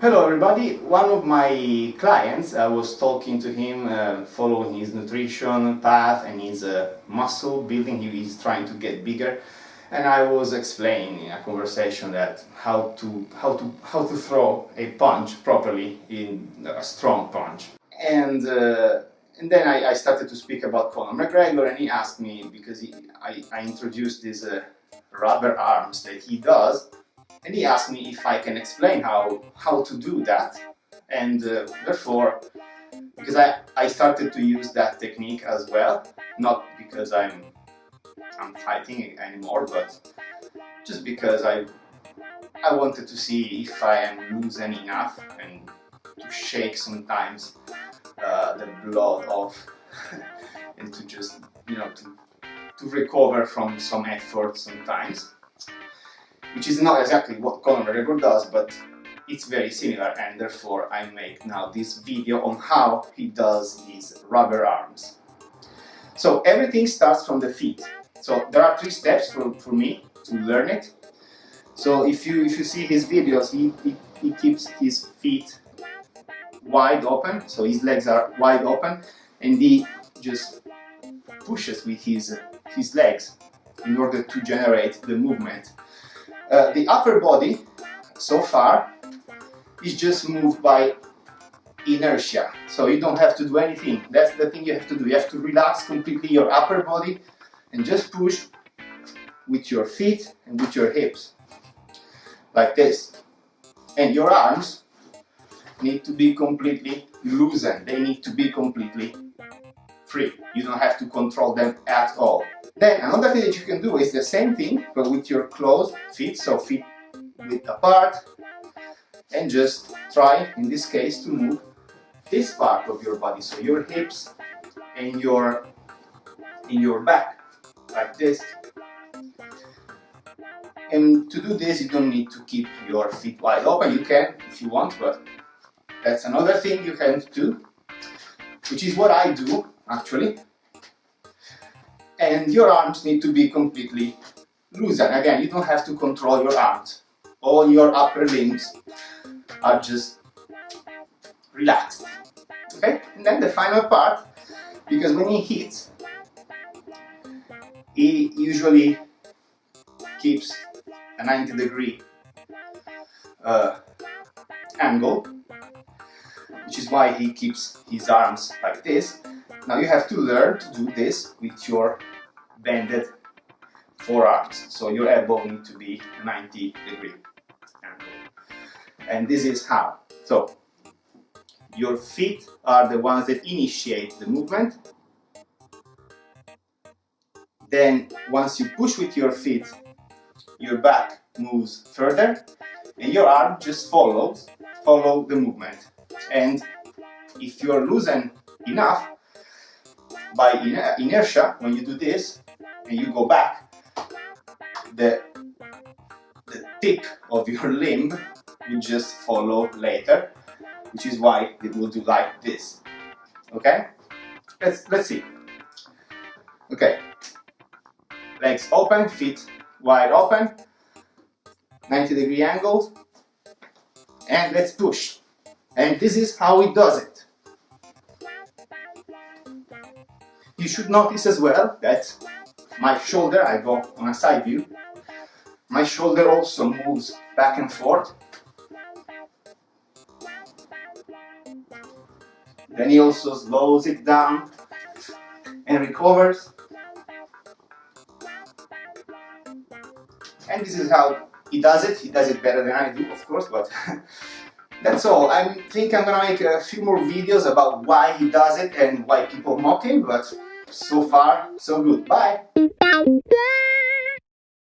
Hello everybody, one of my clients, I was talking to him, following his nutrition path and his muscle building. He is trying to get bigger, and I was explaining in a conversation that how to throw a punch properly, in a strong punch. And then I started to speak about Conor McGregor, and he asked me, because I introduced these rubber arms that he does. And he asked me if I can explain how to do that, and therefore, because I started to use that technique as well, not because I'm fighting anymore, but just because I wanted to see if I am loosen enough and to shake sometimes the blood off and to just, to recover from some effort sometimes. Which is not exactly what Conor McGregor does, but it's very similar, and therefore I make now this video on how he does his rubber arms. So everything starts from the feet. So there are 3 steps for me to learn it. So if you see his videos, he keeps his feet wide open, so his legs are wide open, and he just pushes with his legs in order to generate the movement. The upper body, so far, is just moved by inertia, so you don't have to do anything. That's the thing you have to do. You have to relax completely your upper body and just push with your feet and with your hips, like this. And your arms need to be completely loosened. They need to be completely free. You don't have to control them at all. Then another thing that you can do is the same thing, but with your closed feet, so feet width apart, and just try, in this case, to move this part of your body, so your hips and your back, like this. And to do this, you don't need to keep your feet wide open. You can if you want, but that's another thing you can do, which is what I do actually. And your arms need to be completely loosened. Again, you don't have to control your arms. All your upper limbs are just relaxed. Okay? And then the final part, because when he hits, he usually keeps a 90-degree angle, which is why he keeps his arms like this. Now you have to learn to do this with your bended forearms. So your elbow needs to be 90-degree angle. And this is how. So your feet are the ones that initiate the movement. Then once you push with your feet, your back moves further and your arm just follow the movement. And if you're loosened enough, by inertia, when you do this and you go back, the tip of your limb will just follow later, which is why it will do like this. Okay? Let's see. Okay. Legs open, feet wide open, 90-degree angles, and let's push. And this is how it does it. You should notice as well that my shoulder, I go on a side view, my shoulder also moves back and forth. Then he also slows it down and recovers. And this is how he does it. He does it better than I do, of course, but that's all. I think I'm gonna make a few more videos about why he does it and why people mock him, but so far, so good. Bye!